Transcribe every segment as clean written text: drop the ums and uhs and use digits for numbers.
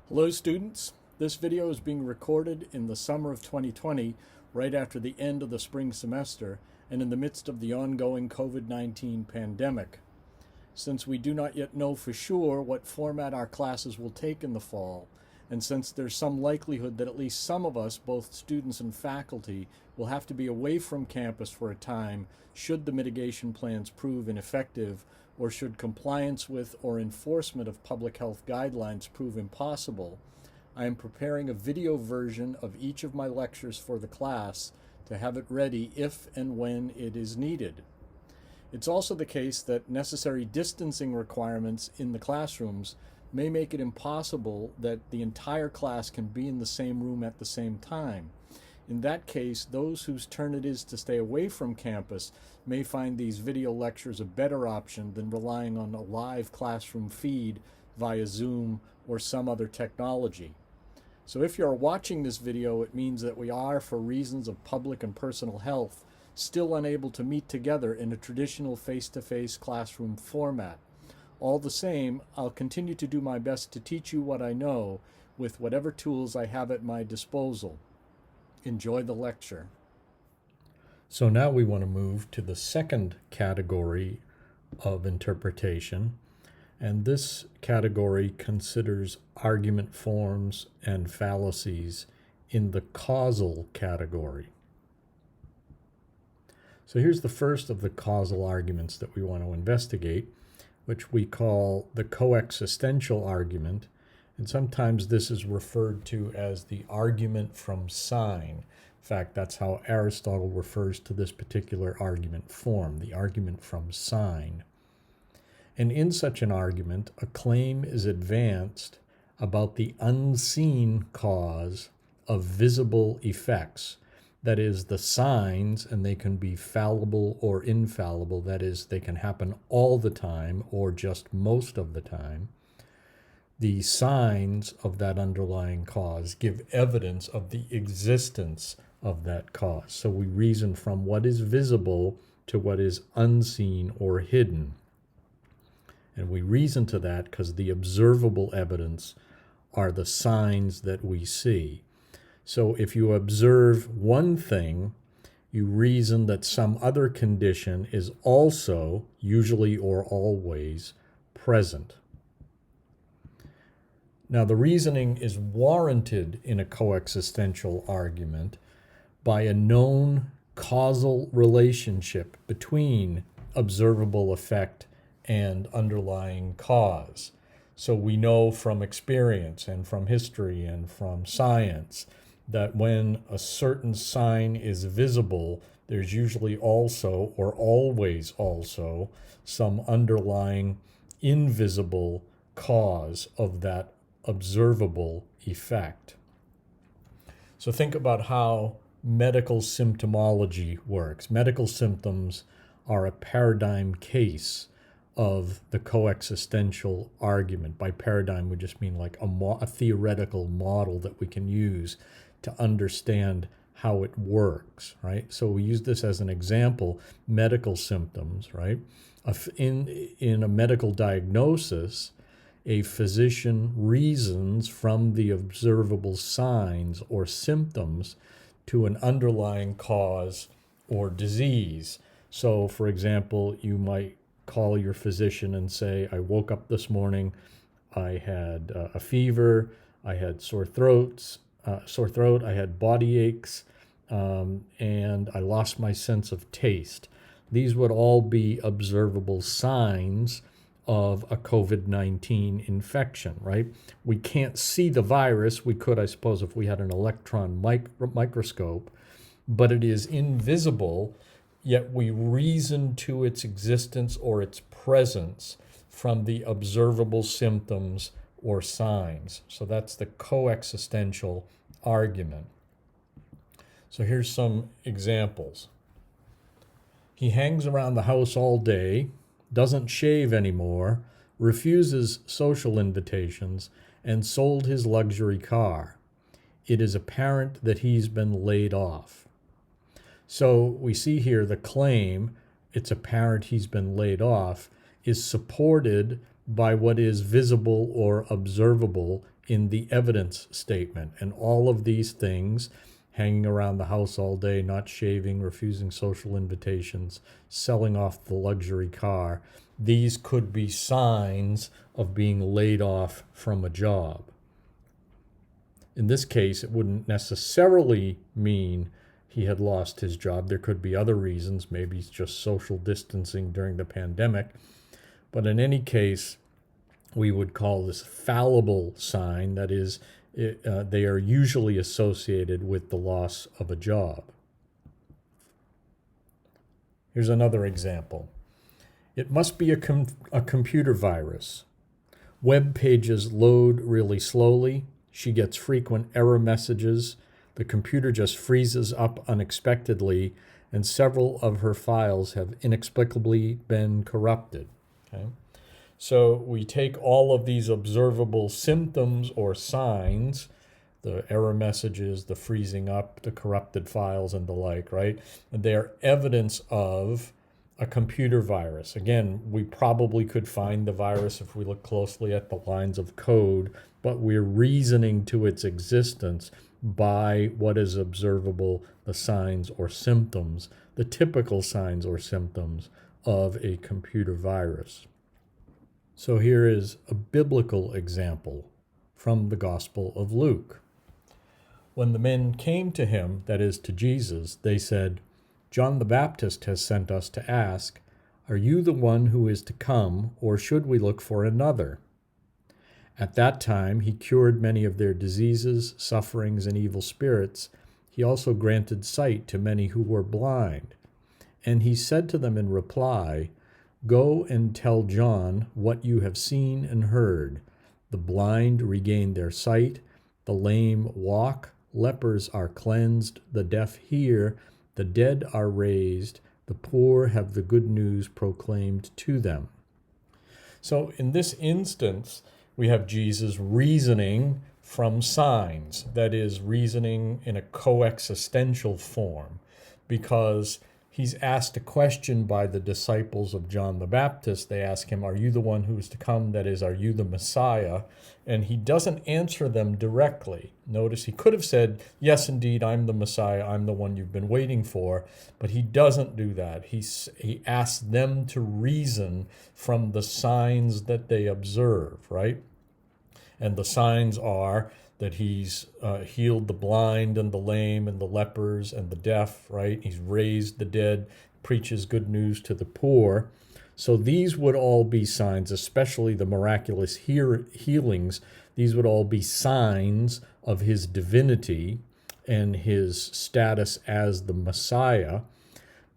Hello students, this video is being recorded in the summer of 2020, right after the end of the spring semester and in the midst of the ongoing COVID-19 pandemic. Since we do not yet know for sure what format our classes will take in the fall, and since there's some likelihood that at least some of us, both students and faculty, will have to be away from campus for a time should the mitigation plans prove ineffective, or should compliance with or enforcement of public health guidelines prove impossible, I am preparing a video version of each of my lectures for the class to have it ready if and when it is needed. It's also the case that necessary distancing requirements in the classrooms may make it impossible that the entire class can be in the same room at the same time. In that case, those whose turn it is to stay away from campus may find these video lectures a better option than relying on a live classroom feed via Zoom or some other technology. So if you're watching this video, it means that we are, for reasons of public and personal health, still unable to meet together in a traditional face-to-face classroom format. All the same, I'll continue to do my best to teach you what I know with whatever tools I have at my disposal. Enjoy the lecture. So now we want to move to the second category of interpretation, and this category considers argument forms and fallacies in the causal category. So here's the first of the causal arguments that we want to investigate, which we call the coexistential argument, and sometimes this is referred to as the argument from sign. In fact, that's how Aristotle refers to this particular argument form, the argument from sign. And in such an argument, a claim is advanced about the unseen cause of visible effects. That is, the signs, and they can be fallible or infallible. That is, they can happen all the time or just most of the time. The signs of that underlying cause give evidence of the existence of that cause. So we reason from what is visible to what is unseen or hidden. And we reason to that because the observable evidence are the signs that we see. So if you observe one thing, you reason that some other condition is also, usually or always, present. Now, the reasoning is warranted in a coexistential argument by a known causal relationship between observable effect and underlying cause. So we know from experience and from history and from science that when a certain sign is visible, there's usually also, or always also, some underlying invisible cause of that observable effect. So think about how medical symptomology works. Medical symptoms are a paradigm case of the coexistential argument. By paradigm, we just mean like a theoretical model that we can use to understand how it works, right? So we use this as an example, medical symptoms, right? In a medical diagnosis, a physician reasons from the observable signs or symptoms to an underlying cause or disease. So, for example, you might call your physician and say, I woke up this morning, I had a fever, I had sore throat, I had body aches, and I lost my sense of taste. These would all be observable signs of a COVID-19 infection, right? We can't see the virus. We could, I suppose, if we had an electron microscope, but it is invisible, yet we reason to its existence or its presence from the observable symptoms or signs. So that's the coexistential argument. So here's some examples. He hangs around the house all day, doesn't shave anymore, refuses social invitations, and sold his luxury car. It is apparent that he's been laid off. So we see here the claim, it's apparent he's been laid off, is supported by what is visible or observable in the evidence statement. And all of these things, hanging around the house all day, not shaving, refusing social invitations, selling off the luxury car, these could be signs of being laid off from a job. In this case, it wouldn't necessarily mean he had lost his job. There could be other reasons. Maybe it's just social distancing during the pandemic. But in any case, we would call this fallible sign. That is, they are usually associated with the loss of a job. Here's another example. It must be a computer virus. Web pages load really slowly. She gets frequent error messages. The computer just freezes up unexpectedly, and several of her files have inexplicably been corrupted. Okay? So we take all of these observable symptoms or signs, the error messages, the freezing up, the corrupted files, and the like, right? And they are evidence of a computer virus. Again, we probably could find the virus if we look closely at the lines of code, but we're reasoning to its existence by what is observable, the signs or symptoms, the typical signs or symptoms of a computer virus. So here is a biblical example from the Gospel of Luke. When the men came to him, that is to Jesus, they said, "John the Baptist has sent us to ask, 'Are you the one who is to come, or should we look for another?' At that time he cured many of their diseases, sufferings, and evil spirits. He also granted sight to many who were blind. And he said to them in reply, 'Go and tell John what you have seen and heard. The blind regain their sight, the lame walk, lepers are cleansed, the deaf hear, the dead are raised, the poor have the good news proclaimed to them.'" So in this instance, we have Jesus reasoning from signs, that is, reasoning in a coexistential form, because he's asked a question by the disciples of John the Baptist. They ask him, "Are you the one who is to come? That is, are you the Messiah?" And he doesn't answer them directly. Notice he could have said, "Yes, indeed, I'm the Messiah. I'm the one you've been waiting for." But he doesn't do that. He asks them to reason from the signs that they observe, right? And the signs are that he's healed the blind and the lame and the lepers and the deaf, right? He's raised the dead, preaches good news to the poor. So these would all be signs, especially the miraculous healings. These would all be signs of his divinity and his status as the Messiah.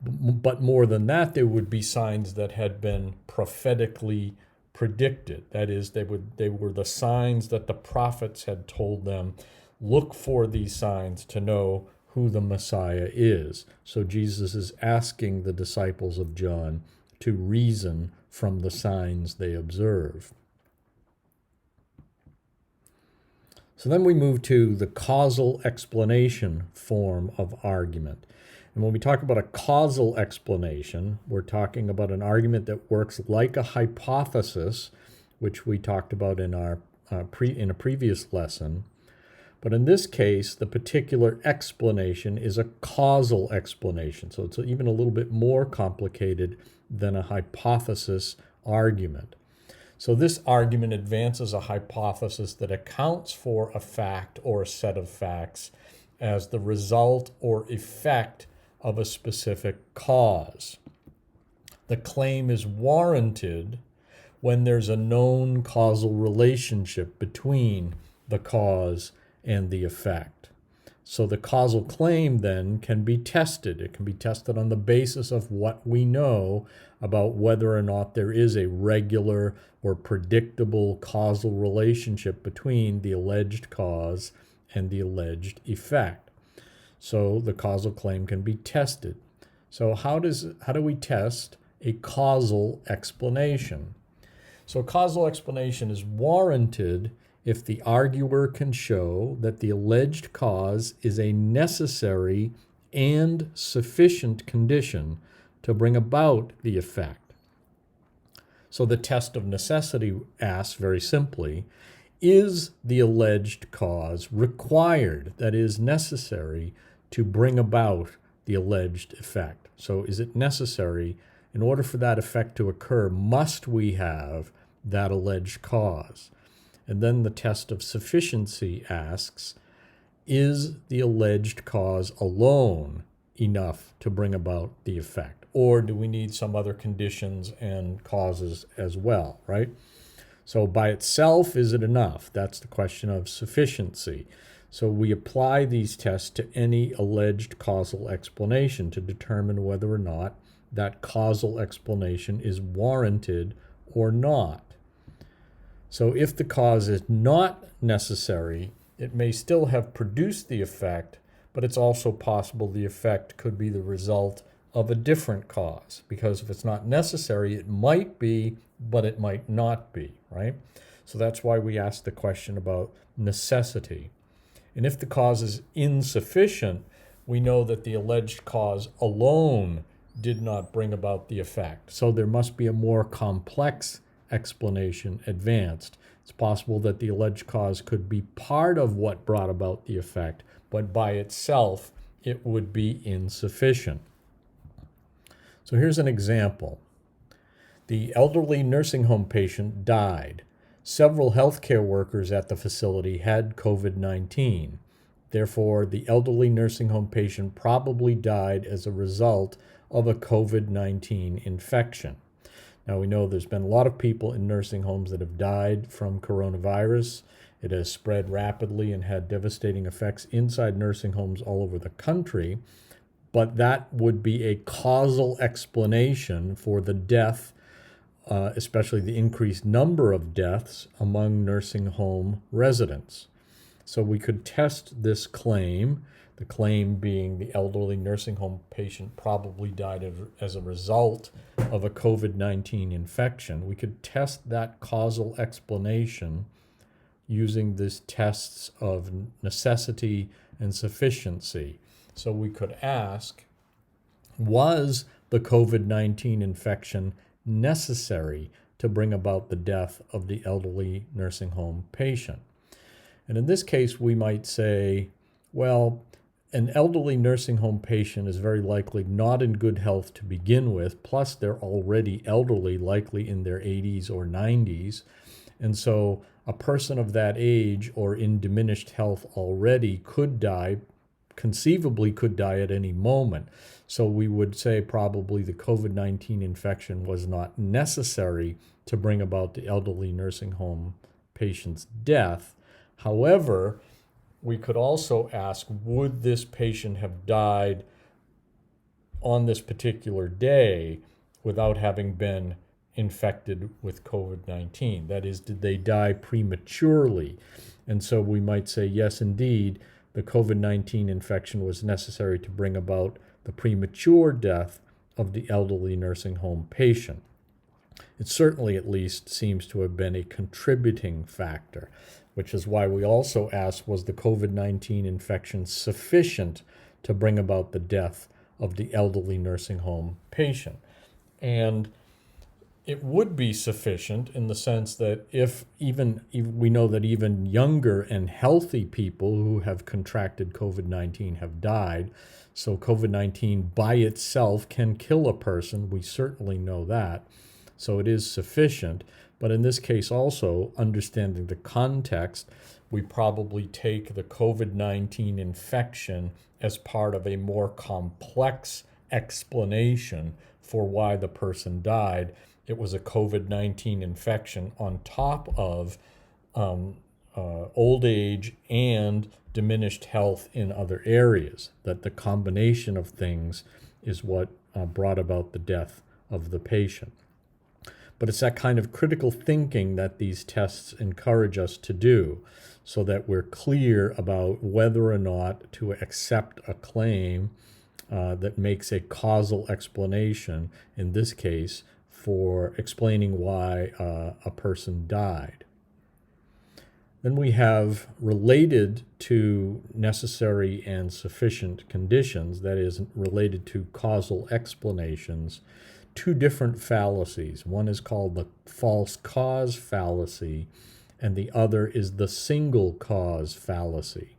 But more than that, there would be signs that had been prophetically predicted. That is, they were the signs that the prophets had told them, look for these signs to know who the Messiah is. So Jesus is asking the disciples of John to reason from the signs they observe. So then we move to the causal explanation form of argument. And when we talk about a causal explanation, we're talking about an argument that works like a hypothesis, which we talked about in our in a previous lesson. But in this case, the particular explanation is a causal explanation. So it's even a little bit more complicated than a hypothesis argument. So this argument advances a hypothesis that accounts for a fact or a set of facts as the result or effect of a specific cause. The claim is warranted when there's a known causal relationship between the cause and the effect. So the causal claim then can be tested. It can be tested on the basis of what we know about whether or not there is a regular or predictable causal relationship between the alleged cause and the alleged effect. So the causal claim can be tested. So how do we test a causal explanation? So a causal explanation is warranted if the arguer can show that the alleged cause is a necessary and sufficient condition to bring about the effect. So the test of necessity asks very simply, is the alleged cause required, that is necessary, to bring about the alleged effect? So is it necessary, in order for that effect to occur, must we have that alleged cause? And then the test of sufficiency asks, is the alleged cause alone enough to bring about the effect? Or do we need some other conditions and causes as well, right? So by itself, is it enough? That's the question of sufficiency. So we apply these tests to any alleged causal explanation to determine whether or not that causal explanation is warranted or not. So if the cause is not necessary, it may still have produced the effect, but it's also possible the effect could be the result of a different cause, because if it's not necessary, it might be, but it might not be, right? So that's why we ask the question about necessity. And if the cause is insufficient, we know that the alleged cause alone did not bring about the effect. So there must be a more complex explanation advanced. It's possible that the alleged cause could be part of what brought about the effect, but by itself, it would be insufficient. So here's an example. The elderly nursing home patient died. Several healthcare workers at the facility had COVID-19. Therefore, the elderly nursing home patient probably died as a result of a COVID-19 infection. Now, we know there's been a lot of people in nursing homes that have died from coronavirus. It has spread rapidly and had devastating effects inside nursing homes all over the country. But that would be a causal explanation for the death, especially the increased number of deaths among nursing home residents. So we could test this claim, the claim being the elderly nursing home patient probably died as a result of a COVID-19 infection. We could test that causal explanation using these tests of necessity and sufficiency. So we could ask, was the COVID-19 infection necessary to bring about the death of the elderly nursing home patient? And in this case, we might say, well, an elderly nursing home patient is very likely not in good health to begin with, plus they're already elderly, likely in their 80s or 90s. And so a person of that age or in diminished health already could die, conceivably could die at any moment. So we would say probably the COVID-19 infection was not necessary to bring about the elderly nursing home patient's death. However, we could also ask, would this patient have died on this particular day without having been infected with COVID-19? That is, did they die prematurely? And so we might say, yes, indeed, the COVID-19 infection was necessary to bring about the premature death of the elderly nursing home patient. It certainly, at least, seems to have been a contributing factor, which is why we also asked, was the COVID-19 infection sufficient to bring about the death of the elderly nursing home patient? And it would be sufficient in the sense that if we know that even younger and healthy people who have contracted COVID-19 have died, so COVID-19 by itself can kill a person. We certainly know that. So it is sufficient. But in this case also, understanding the context, we probably take the COVID-19 infection as part of a more complex explanation for why the person died. It was a COVID-19 infection on top of old age and diminished health in other areas, that the combination of things is what brought about the death of the patient. But it's that kind of critical thinking that these tests encourage us to do so that we're clear about whether or not to accept a claim that makes a causal explanation, in this case, for explaining why a person died. Then we have related to necessary and sufficient conditions, that is, related to causal explanations. two different fallacies. One is called the false cause fallacy, and the other is the single cause fallacy.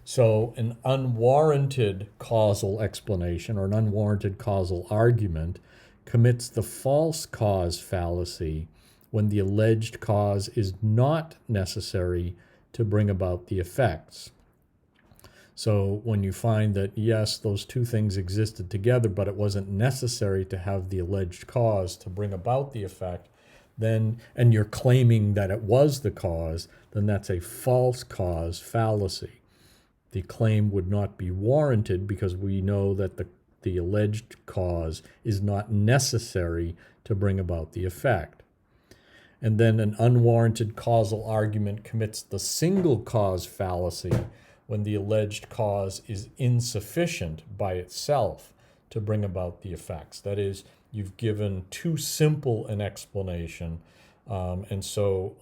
So an unwarranted causal explanation or an unwarranted causal argument commits the false cause fallacy when the alleged cause is not necessary to bring about the effects. So when you find that, yes, those two things existed together, but it wasn't necessary to have the alleged cause to bring about the effect, then, and you're claiming that it was the cause, then that's a false cause fallacy. The claim would not be warranted because we know that the alleged cause is not necessary to bring about the effect. And then an unwarranted causal argument commits the single cause fallacy when the alleged cause is insufficient by itself to bring about the effects. That is, you've given too simple an explanation, and so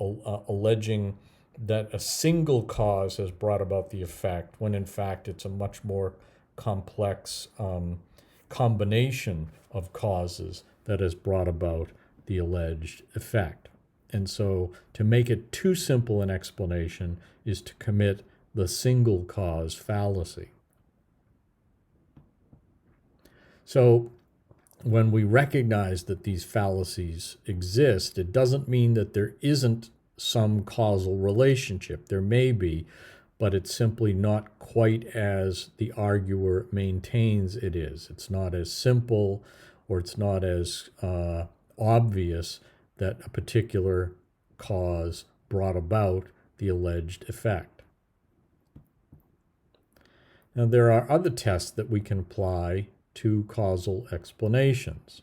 alleging that a single cause has brought about the effect, when in fact it's a much more complex combination of causes that has brought about the alleged effect. And so to make it too simple an explanation is to commit the single cause fallacy. So when we recognize that these fallacies exist, it doesn't mean that there isn't some causal relationship. There may be, but it's simply not quite as the arguer maintains it is. It's not as simple, or it's not as obvious that a particular cause brought about the alleged effect. Now, there are other tests that we can apply to causal explanations.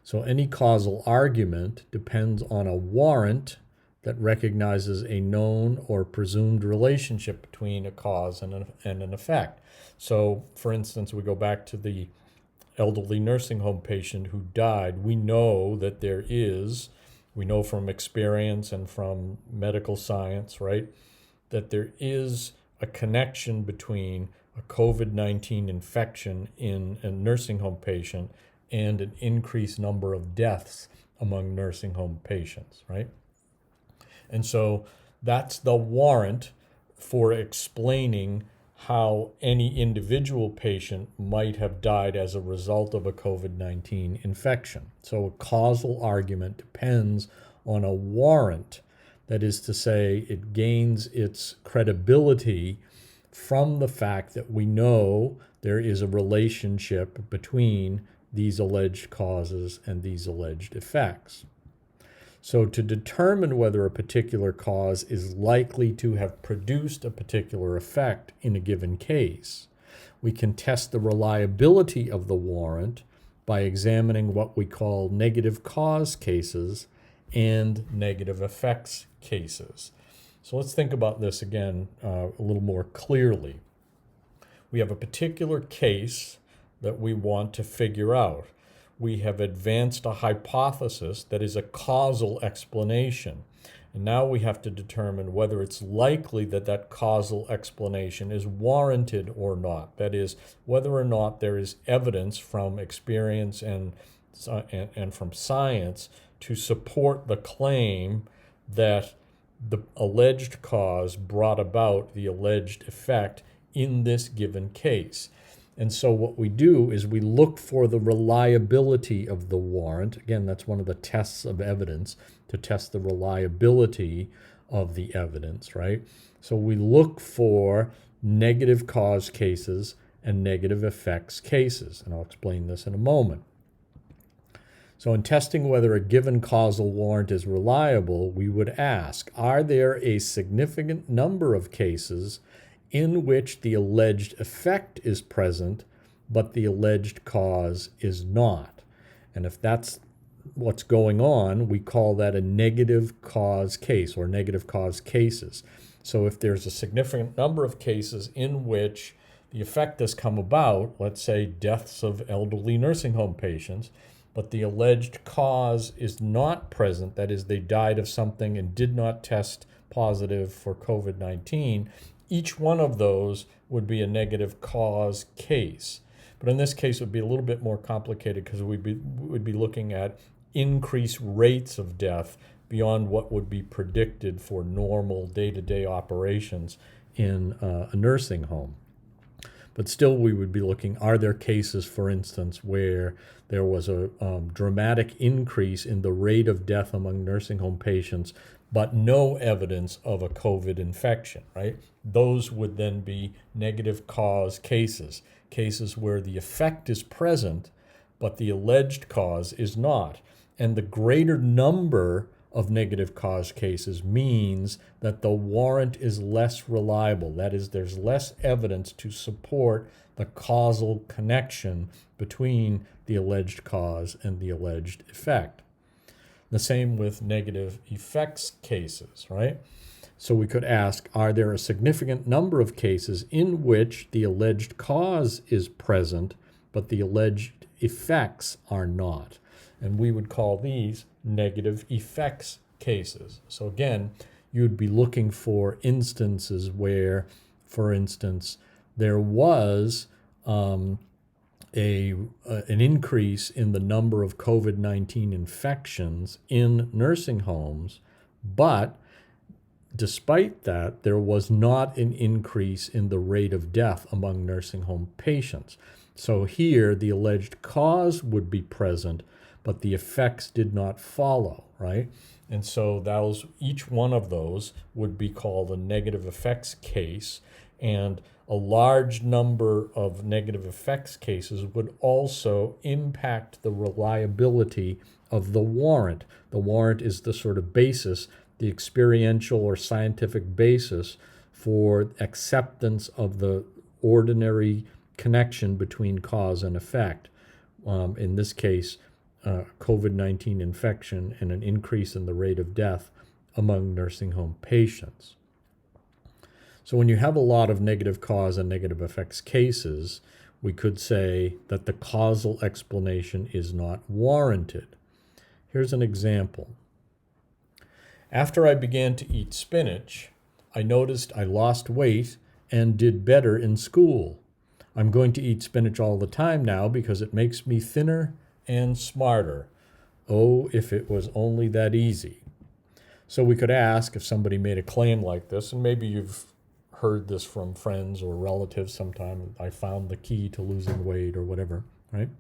So any causal argument depends on a warrant that recognizes a known or presumed relationship between a cause and an effect. So, for instance, we go back to the elderly nursing home patient who died. We know that we know from experience and from medical science, right, that there is a connection between a COVID-19 infection in a nursing home patient and an increased number of deaths among nursing home patients, right? And so that's the warrant for explaining how any individual patient might have died as a result of a COVID-19 infection. So a causal argument depends on a warrant. That is to say, it gains its credibility from the fact that we know there is a relationship between these alleged causes and these alleged effects. So to determine whether a particular cause is likely to have produced a particular effect in a given case, we can test the reliability of the warrant by examining what we call negative cause cases and negative effects cases. So let's think about this again a little more clearly. We have a particular case that we want to figure out. We have advanced a hypothesis that is a causal explanation. And now we have to determine whether it's likely that that causal explanation is warranted or not. That is, whether or not there is evidence from experience and from science to support the claim that the alleged cause brought about the alleged effect in this given case. And so what we do is we look for the reliability of the warrant. Again, that's one of the tests of evidence, to test the reliability of the evidence, right? So we look for negative cause cases and negative effects cases, and I'll explain this in a moment. So in testing whether a given causal warrant is reliable, we would ask, are there a significant number of cases in which the alleged effect is present, but the alleged cause is not? And if that's what's going on, we call that a negative cause case or negative cause cases. So if there's a significant number of cases in which the effect has come about, let's say deaths of elderly nursing home patients, but the alleged cause is not present, that is, they died of something and did not test positive for COVID-19, each one of those would be a negative cause case. But in this case, it would be a little bit more complicated because we'd be looking at increased rates of death beyond what would be predicted for normal day-to-day operations in a nursing home. But still, we would be looking, are there cases, for instance, where there was a dramatic increase in the rate of death among nursing home patients, but no evidence of a COVID infection, right? Those would then be negative cause cases, cases where the effect is present, but the alleged cause is not. And the greater number of negative cause cases means that the warrant is less reliable. That is, there's less evidence to support the causal connection between the alleged cause and the alleged effect. The same with negative effects cases, right? So we could ask, are there a significant number of cases in which the alleged cause is present, but the alleged effects are not? And we would call these negative effects cases. So again, you'd be looking for instances where, for instance, there was an increase in the number of COVID-19 infections in nursing homes, but despite that, there was not an increase in the rate of death among nursing home patients. So here, the alleged cause would be present, but the effects did not follow, right? And so each one of those would be called a negative effects case, and a large number of negative effects cases would also impact the reliability of the warrant. The warrant is the sort of basis, the experiential or scientific basis for acceptance of the ordinary connection between cause and effect. In this case, COVID-19 infection and an increase in the rate of death among nursing home patients. So when you have a lot of negative cause and negative effects cases, we could say that the causal explanation is not warranted. Here's an example. After I began to eat spinach, I noticed I lost weight and did better in school. I'm going to eat spinach all the time now because it makes me thinner and smarter. Oh, if it was only that easy. So we could ask, if somebody made a claim like this, and maybe you've heard this from friends or relatives sometime, I found the key to losing weight or whatever, right?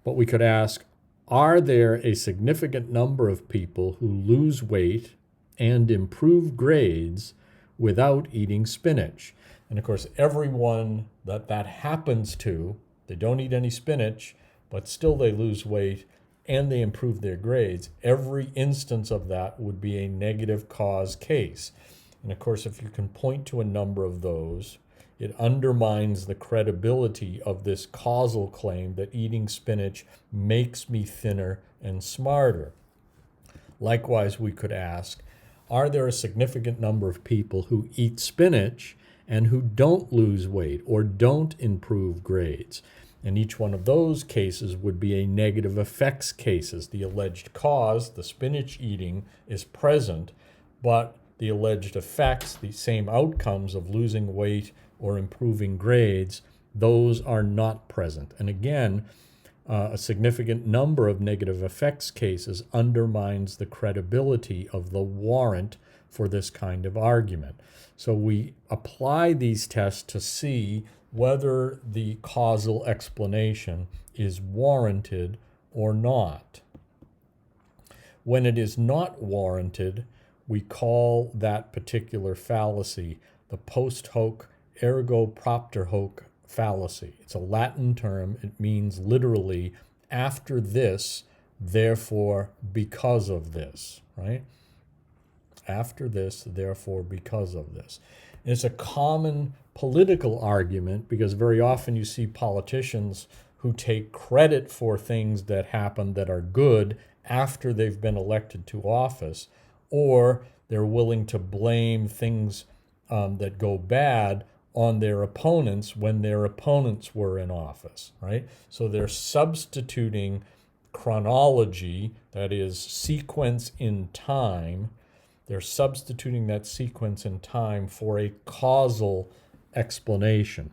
But we could ask, are there a significant number of people who lose weight and improve grades without eating spinach? And of course, everyone that happens to, they don't eat any spinach, but still they lose weight and they improve their grades. Every instance of that would be a negative cause case. And of course, if you can point to a number of those, it undermines the credibility of this causal claim that eating spinach makes me thinner and smarter. Likewise, we could ask, are there a significant number of people who eat spinach and who don't lose weight or don't improve grades? And each one of those cases would be a negative effects cases. The alleged cause, the spinach eating, is present, but the alleged effects, the same outcomes of losing weight or improving grades, those are not present. And again, a significant number of negative effects cases undermines the credibility of the warrant for this kind of argument. So we apply these tests to see whether the causal explanation is warranted or not. When it is not warranted, we call that particular fallacy the Posthoc ergoprocter fallacy. It's a Latin term. It means literally after this, therefore because of this, right? After this, therefore because of this. And it's a common political argument because very often you see politicians who take credit for things that happen that are good after they've been elected to office, or they're willing to blame things that go bad on their opponents when their opponents were in office, right? So they're substituting chronology, that is sequence in time, they're substituting that sequence in time for a causal explanation.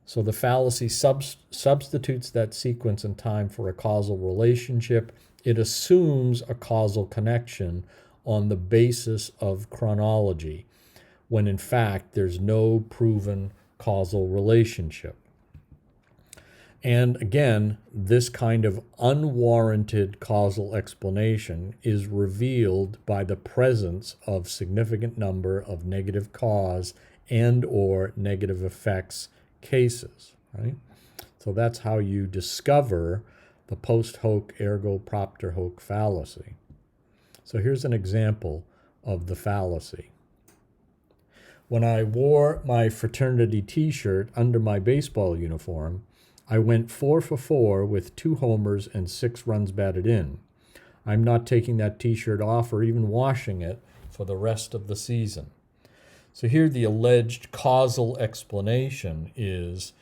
So the fallacy substitutes that sequence in time for a causal relationship. It assumes a causal connection on the basis of chronology, when in fact there's no proven causal relationship. And again, this kind of unwarranted causal explanation is revealed by the presence of significant number of negative cause and or negative effects cases, right? So that's how you discover the post-hoc ergoprocter hoc fallacy. So here's an example of the fallacy. When I wore my fraternity t-shirt under my baseball uniform, I went 4 for 4 with 2 homers and 6 runs batted in. I'm not taking that t-shirt off or even washing it for the rest of the season. So here the alleged causal explanation is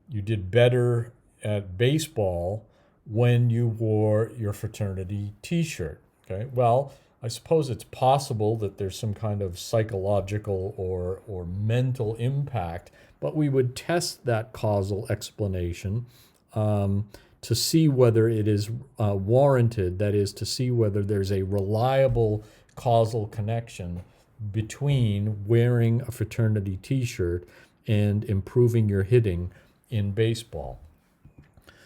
you did better at baseball when you wore your fraternity t-shirt. Okay, well, I suppose it's possible that there's some kind of psychological or mental impact, but we would test that causal explanation to see whether it is warranted, that is, to see whether there's a reliable causal connection between wearing a fraternity t-shirt and improving your hitting in baseball.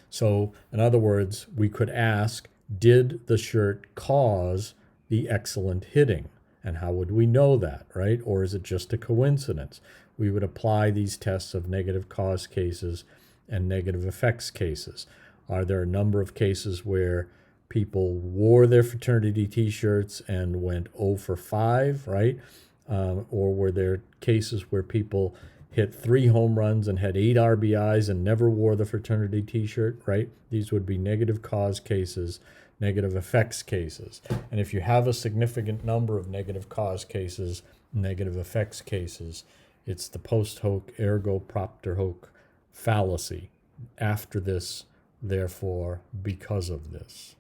So, in other words, we could ask, did the shirt cause the excellent hitting? And how would we know that, right? Or is it just a coincidence? We would apply these tests of negative cause cases and negative effects cases. Are there a number of cases where people wore their fraternity t-shirts and went 0 for 5, right? Or were there cases where people hit 3 home runs and had 8 RBIs and never wore the fraternity t-shirt, right? These would be negative cause cases, negative effects cases. And if you have a significant number of negative cause cases, negative effects cases, it's the post-hoc ergoprocter hoc fallacy. After this, therefore, because of this.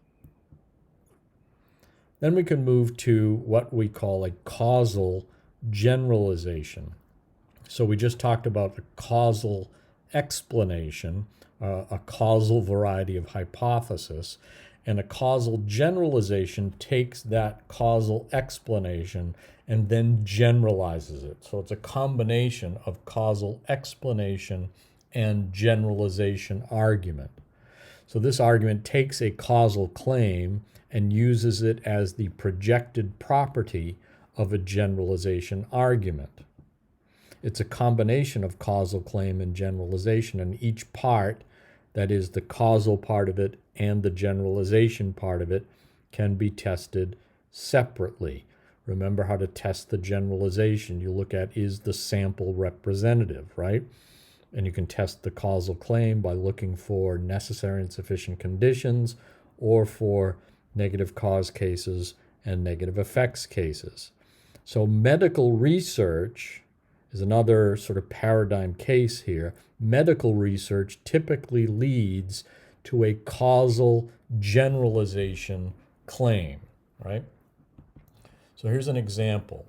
Then we can move to what we call a causal generalization. So we just talked about a causal explanation, a causal variety of hypothesis, and a causal generalization takes that causal explanation and then generalizes it. So it's a combination of causal explanation and generalization argument. So this argument takes a causal claim and uses it as the projected property of a generalization argument. It's a combination of causal claim and generalization, and each part, that is the causal part of it and the generalization part of it, can be tested separately. Remember how to test the generalization. You look at, is the sample representative, right? And you can test the causal claim by looking for necessary and sufficient conditions or for negative cause cases and negative effects cases. So medical research is another sort of paradigm case here. Medical research typically leads to a causal generalization claim, right? So here's an example.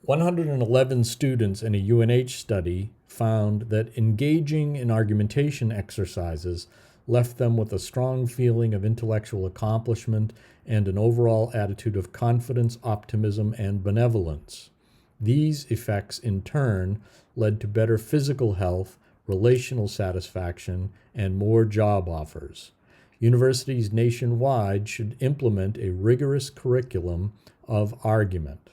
111 students in a UNH study found that engaging in argumentation exercises left them with a strong feeling of intellectual accomplishment and an overall attitude of confidence, optimism, and benevolence. These effects, in turn, led to better physical health, relational satisfaction, and more job offers. Universities nationwide should implement a rigorous curriculum of argument.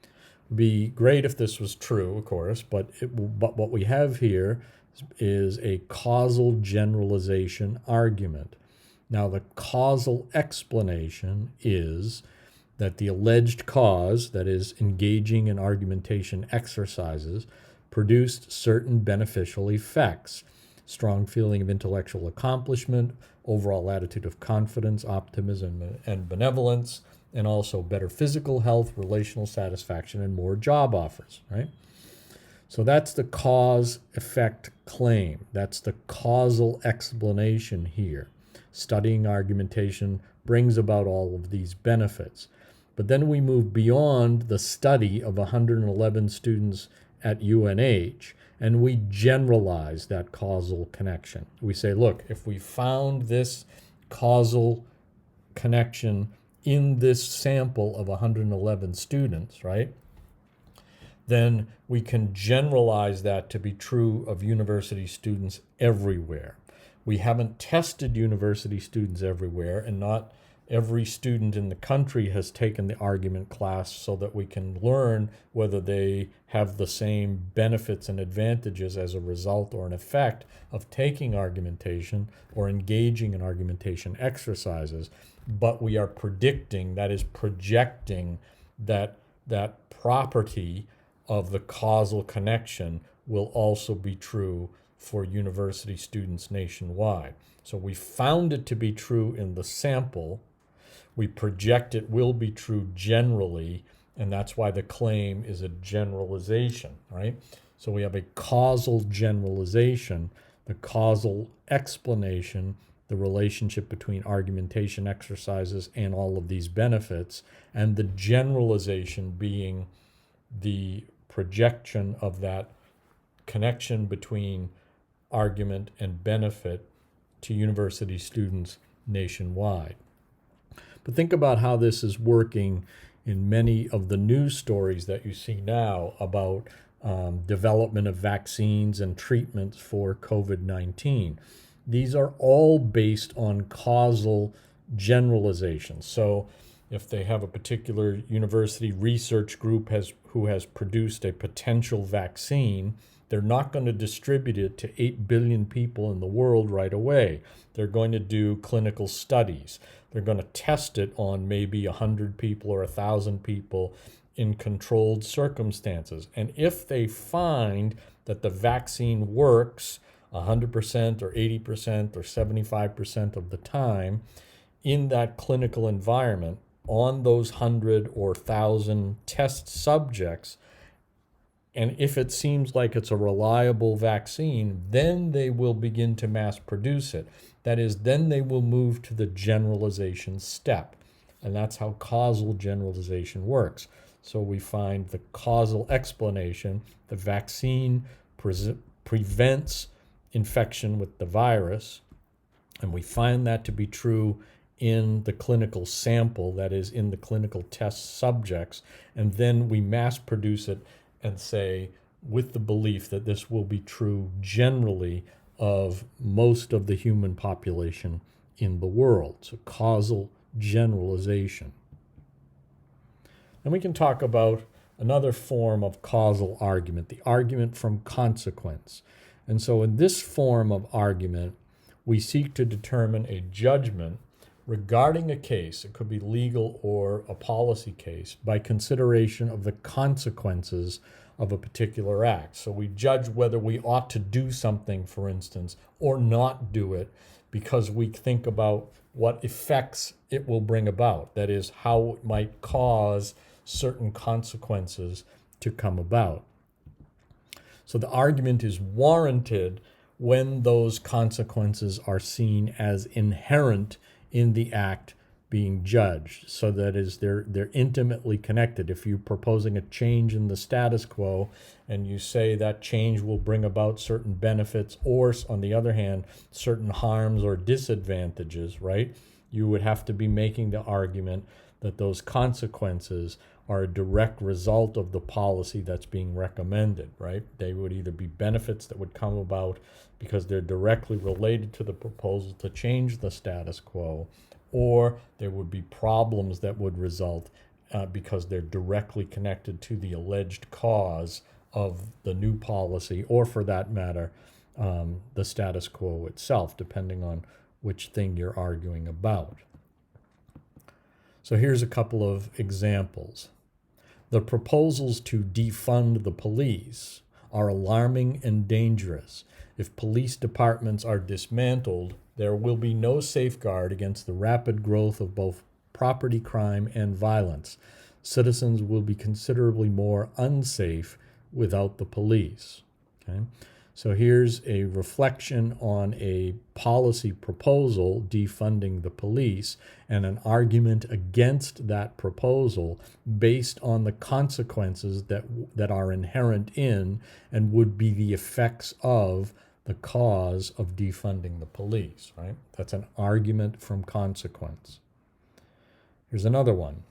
It would be great if this was true, of course, but what we have here is a causal generalization argument. Now, the causal explanation is that the alleged cause, that is, engaging in argumentation exercises, produced certain beneficial effects: strong feeling of intellectual accomplishment, overall attitude of confidence, optimism, and benevolence, and also better physical health, relational satisfaction, and more job offers, right? So that's the cause-effect claim. That's the causal explanation here. Studying argumentation brings about all of these benefits. But then we move beyond the study of 111 students at UNH, and we generalize that causal connection. We say, look, if we found this causal connection in this sample of 111 students, right, then we can generalize that to be true of university students everywhere. We haven't tested university students everywhere, and not every student in the country has taken the argument class so that we can learn whether they have the same benefits and advantages as a result or an effect of taking argumentation or engaging in argumentation exercises. But we are predicting, that is projecting, that property of the causal connection will also be true for university students nationwide. So we found it to be true in the sample. We project it will be true generally, and that's why the claim is a generalization, right? So we have a causal generalization, the causal explanation, the relationship between argumentation exercises and all of these benefits, and the generalization being the projection of that connection between argument and benefit to university students nationwide. But think about how this is working in many of the news stories that you see now about development of vaccines and treatments for COVID-19. These are all based on causal generalizations. So if they have a particular university research group who has produced a potential vaccine, they're not going to distribute it to 8 billion people in the world right away. They're going to do clinical studies. They're going to test it on maybe 100 people or 1,000 people in controlled circumstances. And if they find that the vaccine works 100% or 80% or 75% of the time in that clinical environment on those 100 or 1,000 test subjects, and if it seems like it's a reliable vaccine, then they will begin to mass produce it. That is, then they will move to the generalization step. And that's how causal generalization works. So we find the causal explanation, the vaccine prevents infection with the virus, and we find that to be true in the clinical sample, that is, in the clinical test subjects, and then we mass produce it and say, with the belief that this will be true generally of most of the human population in the world. So causal generalization. And we can talk about another form of causal argument, the argument from consequence. And so in this form of argument, we seek to determine a judgment regarding a case, it could be legal or a policy case, by consideration of the consequences of a particular act. So we judge whether we ought to do something, for instance, or not do it, because we think about what effects it will bring about. That is, how it might cause certain consequences to come about. So the argument is warranted when those consequences are seen as inherent in the act being judged. So that is, they're intimately connected. If you're proposing a change in the status quo and you say that change will bring about certain benefits or, on the other hand, certain harms or disadvantages, right? You would have to be making the argument that those consequences are a direct result of the policy that's being recommended, right? They would either be benefits that would come about because they're directly related to the proposal to change the status quo, or there would be problems that would result because they're directly connected to the alleged cause of the new policy, or for that matter, the status quo itself, depending on which thing you're arguing about. So here's a couple of examples. The proposals to defund the police are alarming and dangerous. If police departments are dismantled, there will be no safeguard against the rapid growth of both property crime and violence. Citizens will be considerably more unsafe without the police. Okay? So here's a reflection on a policy proposal defunding the police and an argument against that proposal based on the consequences that are inherent in and would be the effects of the cause of defunding the police, right? That's an argument from consequence. Here's another one.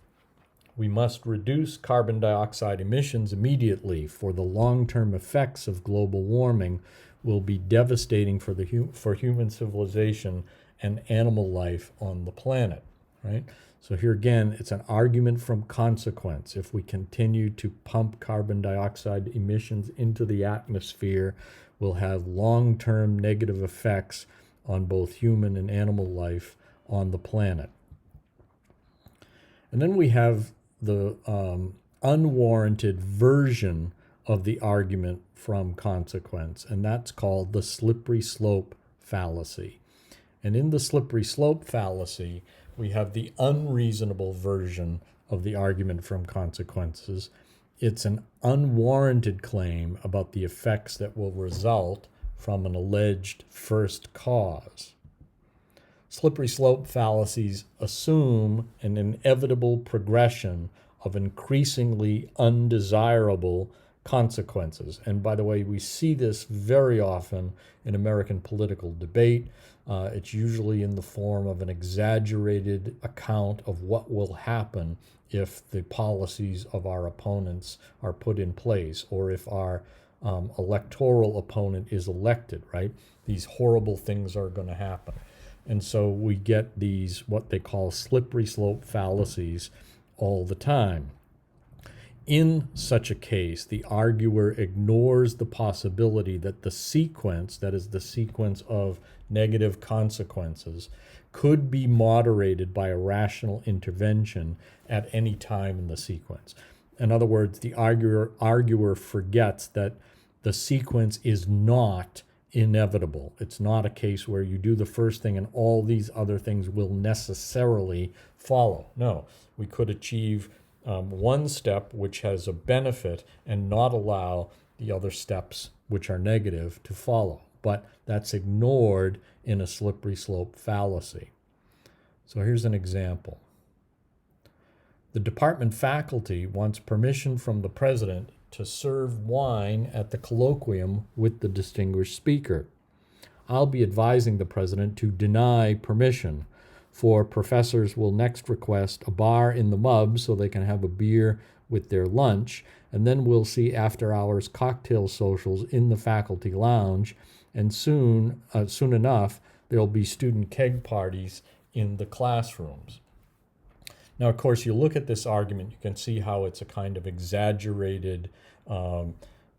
We must reduce carbon dioxide emissions immediately, for the long-term effects of global warming will be devastating for human civilization and animal life on the planet, right? So here again, it's an argument from consequence. If we continue to pump carbon dioxide emissions into the atmosphere, we'll have long-term negative effects on both human and animal life on the planet. And then we have the unwarranted version of the argument from consequence, and that's called the slippery slope fallacy. And in the slippery slope fallacy, we have the unreasonable version of the argument from consequences. It's an unwarranted claim about the effects that will result from an alleged first cause. Slippery slope fallacies assume an inevitable progression of increasingly undesirable consequences. And by the way, we see this very often in American political debate. It's usually in the form of an exaggerated account of what will happen if the policies of our opponents are put in place, or if our electoral opponent is elected, right? These horrible things are going to happen. And so we get these, what they call slippery slope fallacies, all the time. In such a case, the arguer ignores the possibility that the sequence, that is the sequence of negative consequences, could be moderated by a rational intervention at any time in the sequence. In other words, the arguer forgets that the sequence is not inevitable. It's not a case where you do the first thing and all these other things will necessarily follow. No, we could achieve one step which has a benefit and not allow the other steps which are negative to follow. But that's ignored in a slippery slope fallacy. So here's an example. The department faculty wants permission from the president to serve wine at the colloquium with the distinguished speaker. I'll be advising the president to deny permission, for professors will next request a bar in the MUB so they can have a beer with their lunch, and then we'll see after-hours cocktail socials in the faculty lounge, and soon enough, there'll be student keg parties in the classrooms. Now, of course, you look at this argument, you can see how it's a kind of exaggerated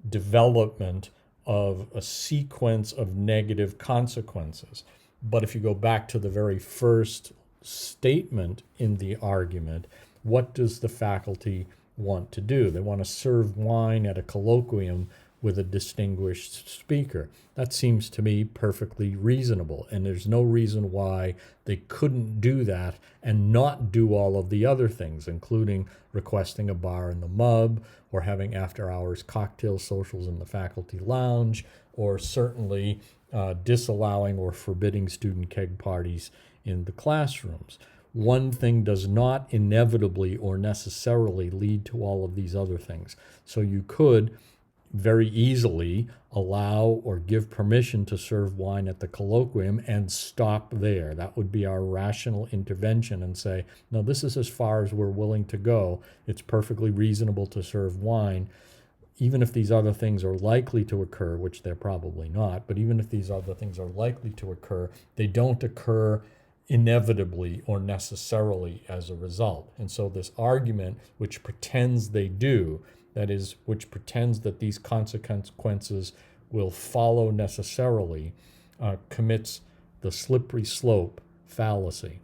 development of a sequence of negative consequences. But if you go back to the very first statement in the argument, what does the faculty want to do? They want to serve wine at a colloquium with a distinguished speaker. That seems to me perfectly reasonable, and there's no reason why they couldn't do that and not do all of the other things, including requesting a bar in the MUB, or having after-hours cocktail socials in the faculty lounge, or certainly disallowing or forbidding student keg parties in the classrooms. One thing does not inevitably or necessarily lead to all of these other things. So you could very easily allow or give permission to serve wine at the colloquium and stop there. That would be our rational intervention and say, no, this is as far as we're willing to go. It's perfectly reasonable to serve wine, even if these other things are likely to occur, which they're probably not, but even if these other things are likely to occur, they don't occur inevitably or necessarily as a result. And so this argument, which pretends they do, that is, which pretends that these consequences will follow necessarily, commits the slippery slope fallacy.